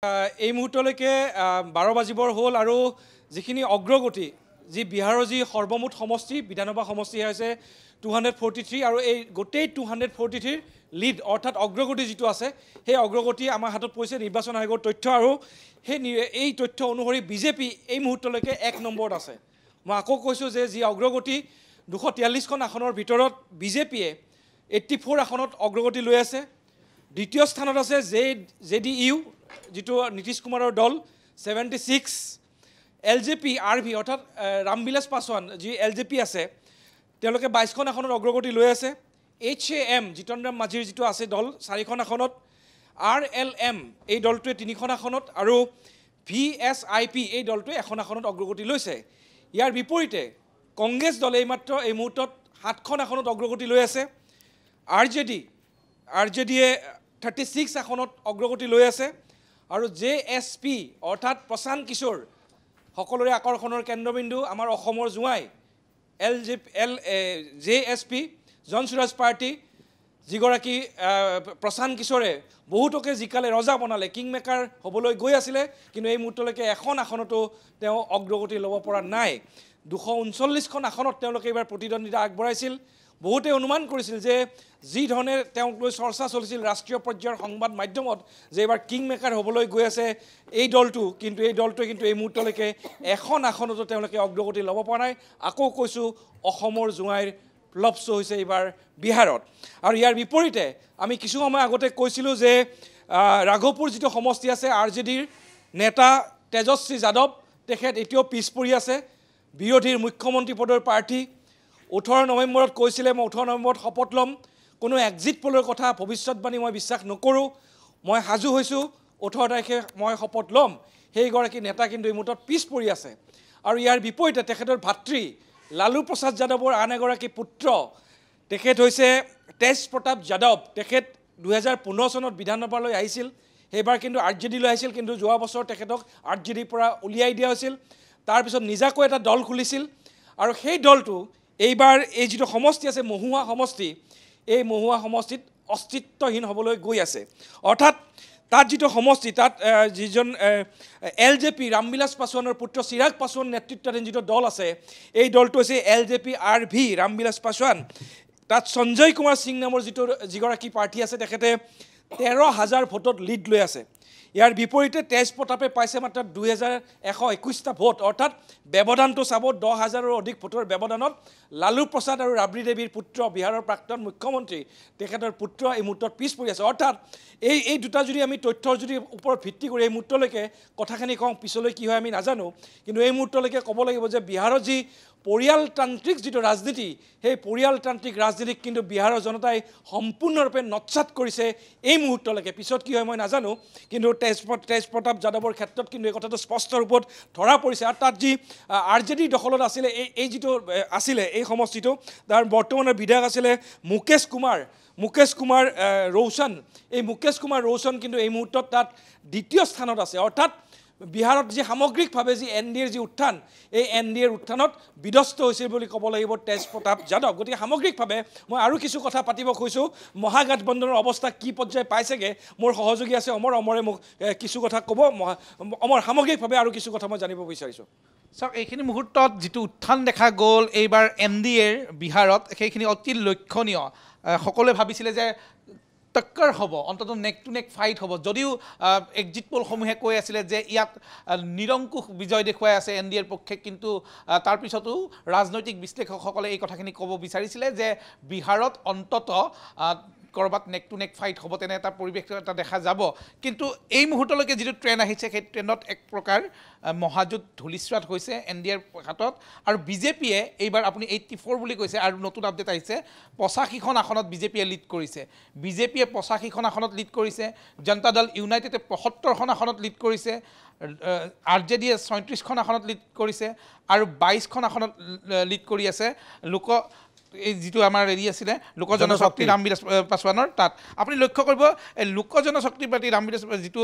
এই মুহূৰ্তলৈকে 12 বাজিবৰ হ'ল আৰু যিখিনি অগ্ৰগতি যি বিহাৰৰ যি সৰ্বমুঠ সমষ্টি বিধানসভা সমষ্টি হৈছে 243 আৰু এই গোটেই 243 লিড অৰ্থাৎ অগ্ৰগতি যিটো আছে সেই অগ্ৰগতি আমাৰ হাতত পৰিছে নিৰ্বাচন আয়োগৰ তথ্য আৰু এই তথ্য অনুসৰি বিজেপি এই মুহূৰ্তলৈকে 1 নম্বৰত আছে। মই আকৌ কৈছোঁ যে যি অগ্ৰগতি 243খন আসনৰ ভিতৰত বিজেপিয়ে 84 আসনত অগ্ৰগতি লৈ আছে। দ্বিতীয় স্থানত আছে JDU যিটো নীতিশ কুমাৰৰ দল 76, LJP RV অৰ্থাৎ ৰামবিলাস পাছোৱান যি LJP আছে তেওঁলোকে 22খন আসনত অগ্ৰগতি লৈ আছে। HAM জিতেন্দ্ৰ মাঝিৰ যিটো আছে দল 4খন আসনত, RLM এই দলটোৱে 3খন আসনত আৰু VSIP এই দলটোৱে 1খন আসনত অগ্ৰগতি লৈছে। ইয়াৰ বিপৰীতে কংগ্ৰেছ দলে এই মুহূৰ্তত 7খন আসনত অগ্ৰগতি লৈ আছে। RJDয়ে 36 আসনত অগ্ৰগতি লৈ আছে আৰু JSP অৰ্থাৎ প্ৰশান্ত কিশোৰ সকলোৰে আকৰ্ষণৰ কেন্দ্ৰবিন্দু আমাৰ অসমৰ জোঁৱাই JSP জন সুৰাজ পাৰ্টি যিগৰাকী প্ৰশান্ত কিশোৰে বহুতকে জিকালে ৰজা বনালে কিং মেকাৰ হ'বলৈ গৈ আছিলে কিন্তু এই মুহূৰ্তলৈকে এখন আসনতো তেওঁ অগ্ৰগতি ল'ব পৰা নাই। 239খন আসনত তেওঁলোকে এইবাৰ প্ৰতিদ্বন্দ্বিতা আগবঢ়াইছিল। বহুতে অনুমান কৰিছিল যে যি ধৰণে তেওঁক লৈ চৰ্চা চলিছিল ৰাষ্ট্ৰীয় পৰ্যায়ৰ সংবাদ মাধ্যমত যে এইবাৰ কিং মেকাৰ হ'বলৈ গৈ আছে এই দলটো কিন্তু এই মুহূৰ্তলৈকে এখন আসনতো তেওঁলোকে অগ্ৰগতি ল'ব পৰা নাই। আকৌ কৈছোঁ অসমৰ জোঁৱাইৰ লপচ হৈছে এইবাৰ বিহাৰত। আৰু ইয়াৰ বিপৰীতে আমি কিছু সময় আগতে কৈছিলোঁ যে ৰাঘৱপুৰ যিটো সমষ্টি আছে RJDৰ নেতা তেজস্বী যাদৱ তেখেত এতিয়াও পিছ পৰি আছে। বিৰোধীৰ মুখ্যমন্ত্ৰী পদৰ প্ৰাৰ্থী 18 নৱেম্বৰত কৈছিলে মই 18 নৱেম্বৰত শপত ল'ম। কোনো এক্সিট পোলৰ কথা ভৱিষ্যতবাণী মই বিশ্বাস নকৰোঁ। মই সাজু হৈছোঁ 18 তাৰিখে মই শপত ল'ম। সেইগৰাকী নেতা কিন্তু এই মুহূৰ্তত পিছ পৰি আছে। আৰু ইয়াৰ বিপৰীতে তেখেতৰ ভাতৃ লালু প্ৰসাদ যাদৱৰ আন এগৰাকী পুত্ৰ তেখেত হৈছে তেজ প্ৰতাপ যাদৱ। তেখেত 2015 চনত বিধানসভালৈ আহিছিল। সেইবাৰ কিন্তু RJDলৈ আহিছিল কিন্তু যোৱা বছৰ তেখেতক RJDৰ পৰা উলিয়াই দিয়া হৈছিল। তাৰপিছত নিজাকৈ এটা দল খুলিছিল আৰু সেই দলটো এইবাৰ এই যিটো সমষ্টি আছে মহুৱা সমষ্টি এই মহুৱা সমষ্টিত অস্তিত্বহীন হ'বলৈ গৈ আছে। অৰ্থাৎ তাত যিটো সমষ্টি তাত যিজন LJP ৰামবিলাস পাছোৱানৰ পুত্ৰ চিৰাগ পাছোৱান নেতৃত্বাধীন যিটো দল আছে এই দলটো হৈছে LJP RV ৰামবিলাস পাছোৱান। তাত সঞ্জয় কুমাৰ সিং নামৰ যিগৰাকী প্ৰাৰ্থী আছে তেখেতে 13,000 ভোটত লিড লৈ আছে। ইয়াৰ বিপৰীতে তেজ প্ৰতাপে পাইছে মাত্ৰ 2121টা ভোট অৰ্থাৎ ব্যৱধানটো চাব 10,000ৰো অধিক ভোটৰ ব্যৱধানত লালু প্ৰসাদ আৰু ৰাবৰি দেৱীৰ পুত্ৰ বিহাৰৰ প্ৰাক্তন মুখ্যমন্ত্ৰী তেখেতৰ পুত্ৰ এই মুহূৰ্তত পিছ পৰি আছে। অৰ্থাৎ এই দুটা যদি আমি তথ্যৰ যদি ওপৰত ভিত্তি কৰি এই মুহূৰ্তলৈকে কথাখিনি কওঁ পিছলৈ কি হয় আমি নাজানো কিন্তু এই মুহূৰ্তলৈকে ক'ব লাগিব যে বিহাৰৰ যি পৰিয়ালতান্ত্ৰিক যিটো ৰাজনীতি সেই পৰিয়ালতান্ত্ৰিক ৰাজনীতিক কিন্তু বিহাৰৰ জনতাই সম্পূৰ্ণৰূপে নৎসাত কৰিছে এই মুহূৰ্তলৈকে। পিছত কি হয় মই নাজানো কিন্তু তেজ প্ৰতাপ যাদৱৰ ক্ষেত্ৰত কিন্তু এই কথাটো স্পষ্ট ৰূপত ধৰা পৰিছে। আৰু তাত যি RJDৰ দখলত আছিলে এই যিটো আছিলে এই সমষ্টিটো তাৰ বৰ্তমানৰ বিধায়ক আছিলে মুকেশ কুমাৰ ৰৌশন। এই মুকেশ কুমাৰ ৰৌশন কিন্তু এই মুহূৰ্তত তাত দ্বিতীয় স্থানত আছে। অৰ্থাৎ বিহাৰত যি সামগ্ৰিকভাৱে যি NDAৰ যি উত্থান এই NDAৰ উত্থানত বিধ্বস্ত হৈছিল বুলি ক'ব লাগিব তেজ প্ৰতাপ যাদৱ। গতিকে সামগ্ৰিকভাৱে মই আৰু কিছু কথা পাতিব খুজিছোঁ মহাগঠবন্ধনৰ অৱস্থা কি পৰ্যায় পাইছেগৈ। মোৰ সহযোগী আছে অমৰে মোক কিছু কথা ক'ব। অমৰ সামগ্ৰিকভাৱে আৰু কিছু কথা মই জানিব বিচাৰিছোঁ। চাওক এইখিনি মুহূৰ্তত যিটো উত্থান দেখা গ'ল এইবাৰ NDAৰ বিহাৰত সেইখিনি অতি লক্ষণীয়। সকলোৱে ভাবিছিলে যে টক্কৰ হ'ব অন্ততঃ নেক টু নেক ফাইট হ'ব যদিও এক্সিট পোলসমূহে কৈ আছিলে যে ইয়াত নিৰংকুশ বিজয় দেখুৱাই আছে NDAৰ পক্ষে কিন্তু তাৰপিছতো ৰাজনৈতিক বিশ্লেষকসকলে এই কথাখিনি ক'ব বিচাৰিছিলে যে বিহাৰত অন্ততঃ ক'ৰবাত নেক টু নেক ফাইট হ'ব তেনে এটা পৰিৱেশ এটা দেখা যাব। কিন্তু এই মুহূৰ্তলৈকে যিটো ট্ৰেণ্ড আহিছে সেই ট্ৰেণ্ডত এক প্ৰকাৰ মহাযুদ্ধ ধূলিস্ৰাত হৈছে NDAৰ হাতত আৰু বিজেপিয়ে এইবাৰ আপুনি 84 বুলি কৈছে আৰু নতুন আপডেট আহিছে 85খন আসনত বিজেপিয়ে লিড কৰিছে। বিজেপিয়ে 85খন আসনত লিড কৰিছে। জনতা দল ইউনাইটেডে 75খন আসনত লিড কৰিছে। RJDয়ে 37খন আসনত লিড কৰিছে আৰু 22খন আসনত লিড কৰি আছে এই যিটো আমাৰ হেৰি আছিলে লোক জনশক্তি ৰামবিলাস পাছোৱানৰ তাত আপুনি লক্ষ্য কৰিব এই লোক জনশক্তি পাৰ্টি ৰামবিলাস যিটো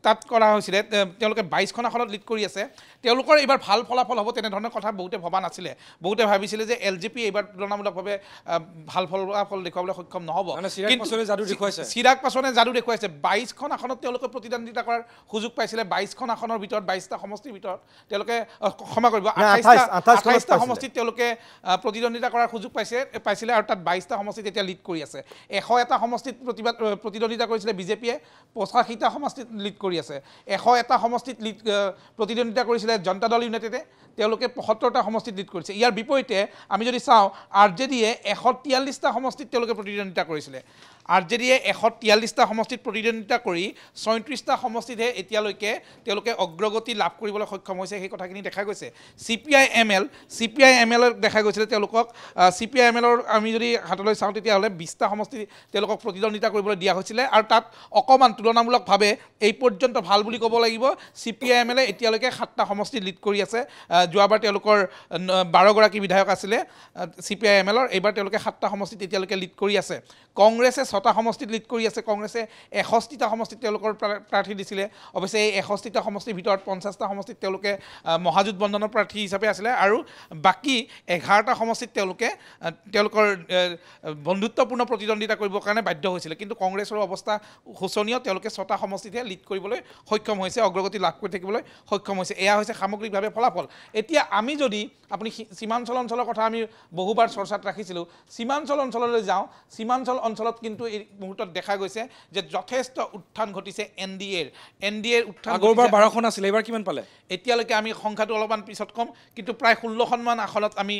তাত কৰা হৈছিলে তেওঁলোকে 22খন আসনত লিড কৰি আছে তেওঁলোকৰ এইবাৰ ভাল ফলাফল হ'ব তেনেধৰণৰ কথা বহুতে ভবা নাছিলে বহুতে ভাবিছিলে যে LJP এইবাৰ তুলনামূলকভাৱে ভাল ফলাফল দেখুৱাবলৈ সক্ষম নহ'ব চিৰাগ পাছোৱানে যাদু দেখুৱাইছে 22খন আসনত তেওঁলোকে প্ৰতিদ্বন্দ্বিতা কৰাৰ সুযোগ পাইছিলে 22খন আসনৰ ভিতৰত 22টা সমষ্টিৰ ভিতৰত তেওঁলোকে ক্ষমা কৰিব 28টা সমষ্টিত তেওঁলোকে প্ৰতিদ্বন্দ্বিতা কৰাৰ সুযোগ পাইছিলে আৰু তাত 22টা সমষ্টিত এতিয়া লিড কৰি আছে 101টা সমষ্টিত প্ৰতিদ্বন্দ্বিতা কৰিছিলে বিজেপিয়ে 85টা সমষ্টিত লিড কৰি আছে 101টা সমষ্টিত প্ৰতিদ্বন্দ্বিতা কৰিছিলে জনতা দল ইউনাইটেডে তেওঁলোকে 75টা সমষ্টিত লিড কৰিছে ইয়াৰ বিপৰীতে আমি যদি চাওঁ RJDয়ে 143টা সমষ্টিত তেওঁলোকে প্ৰতিদ্বন্দ্বিতা কৰিছিলে RJDয়ে 143টা সমষ্টিত প্ৰতিদ্বন্দ্বিতা কৰি 37টা সমষ্টিতহে এতিয়ালৈকে তেওঁলোকে অগ্ৰগতি লাভ কৰিবলৈ সক্ষম হৈছে সেই কথাখিনি দেখা গৈছে CPI-ML দেখা গৈছিলে তেওঁলোকক CPI-MLৰ আমি যদি হাতলৈ চাওঁ তেতিয়াহ'লে 20টা সমষ্টি তেওঁলোকক প্ৰতিদ্বন্দ্বিতা কৰিবলৈ দিয়া হৈছিলে আৰু তাত অকণমান তুলনামূলকভাৱে এই পৰ্যন্ত ভাল বুলি ক'ব লাগিব CPI-MLে এতিয়ালৈকে 7টা সমষ্টি লিড কৰি আছে যোৱাবাৰ তেওঁলোকৰ 12গৰাকী বিধায়ক আছিলে CPI-MLৰ এইবাৰ তেওঁলোকে 7টা সমষ্টিত এতিয়ালৈকে লিড কৰি আছে কংগ্ৰেছে 6টা সমষ্টিত লিড কৰি আছে কংগ্ৰেছে 61টা সমষ্টিত তেওঁলোকৰ প্ৰাৰ্থী দিছিলে অৱশ্যে এই 61টা সমষ্টিৰ ভিতৰত 50টা সমষ্টিত তেওঁলোকে মহাজোঁট বন্ধনৰ প্ৰাৰ্থী হিচাপে আছিলে আৰু বাকী 11টা সমষ্টিত তেওঁলোকৰ বন্ধুত্বপূৰ্ণ প্ৰতিদ্বন্দ্বিতা কৰিবৰ কাৰণে বাধ্য হৈছিলে কিন্তু কংগ্ৰেছৰ অৱস্থা শোচনীয় তেওঁলোকে 6টা সমষ্টিতহে লিড কৰিবলৈ সক্ষম হৈছে অগ্ৰগতি লাভ কৰি থাকিবলৈ সক্ষম হৈছে এয়া হৈছে সামগ্ৰিকভাৱে ফলাফল এতিয়া আমি যদি আপুনি সীমাঞ্চল অঞ্চলৰ কথা আমি বহুবাৰ চৰ্চাত ৰাখিছিলোঁ সীমাঞ্চল অঞ্চললৈ যাওঁ সীমাঞ্চল অঞ্চলত কিন্তু এই মুহূৰ্তত দেখা গৈছে যে যথেষ্ট উত্থান ঘটিছে NDAৰ উত্থান আগৰবাৰ 12খন আছিল এইবাৰ কিমান পালে এতিয়ালৈকে আমি সংখ্যাটো অলপমান পিছত কম কিন্তু প্ৰায় 16খনমান আসনত আমি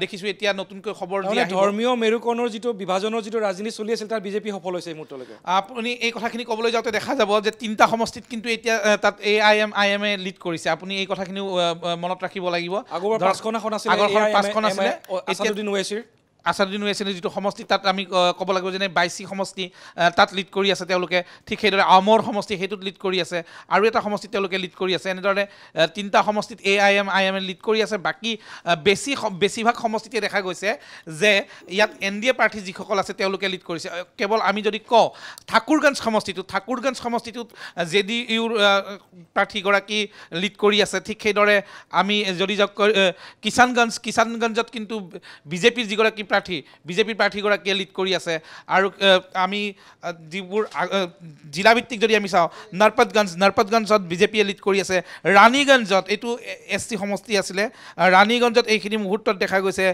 দেখিছোঁ এতিয়া নতুনকৈ খবৰ দিয়া ধৰ্মীয় মেৰুকৰণৰ যিটো বিভাজনৰ যিটো ৰাজনীতি চলি আছিল তাৰ বিজেপি সফল হৈছে এই মুহূৰ্তলৈকে আপুনি এই কথাখিনি ক'বলৈ যাওঁতে দেখা যাব যে 3টা সমষ্টিত কিন্তু এতিয়া তাত AIM-IMে লিড কৰিছে আপুনি এই কথাখিনিও মনত ৰাখিব লাগিব আগৰবাৰ 5খন আসন আছিল আছাদুদ্দিন ওৱেইছিৰ যিটো সমষ্টি তাত আমি ক'ব লাগিব যেনে 22 সমষ্টি তাত লিড কৰি আছে তেওঁলোকে ঠিক সেইদৰে আমৰ সমষ্টি সেইটোত লিড কৰি আছে আৰু এটা সমষ্টিত তেওঁলোকে লিড কৰি আছে এনেদৰে 3টা সমষ্টিত AIM-IMে লিড কৰি আছে বাকী বেছিভাগ সমষ্টিতে দেখা গৈছে যে ইয়াত NDA প্ৰাৰ্থী যিসকল আছে তেওঁলোকে লিড কৰিছে কেৱল আমি যদি কওঁ ঠাকুৰগঞ্জ সমষ্টিটোত JDUৰ প্ৰাৰ্থীগৰাকী লিড কৰি আছে ঠিক সেইদৰে আমি যদি কিষাণগঞ্জত কিন্তু বিজেপিৰ যিগৰাকী বিজেপিৰ প্ৰাৰ্থীগৰাকীয়ে লিড কৰি আছে আৰু আমি যিবোৰ জিলাভিত্তিক যদি আমি চাওঁ নৰপতগঞ্জত বিজেপিয়ে লিড কৰি আছে ৰাণীগঞ্জত এইটো SC সমষ্টি আছিলে ৰাণীগঞ্জত এইখিনি মুহূৰ্তত দেখা গৈছে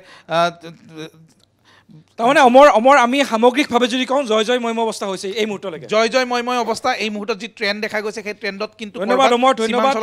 তাৰমানে অমৰ আমি সামগ্ৰিকভাৱে যদি কওঁ জয় ময়ময় অৱস্থা হৈছে এই মুহূৰ্তলৈকে জয় ময়ময় অৱস্থা এই মুহূৰ্তত যি ট্ৰেণ্ড দেখা গৈছে সেই ট্ৰেণ্ডত কিন্তু ধন্যবাদ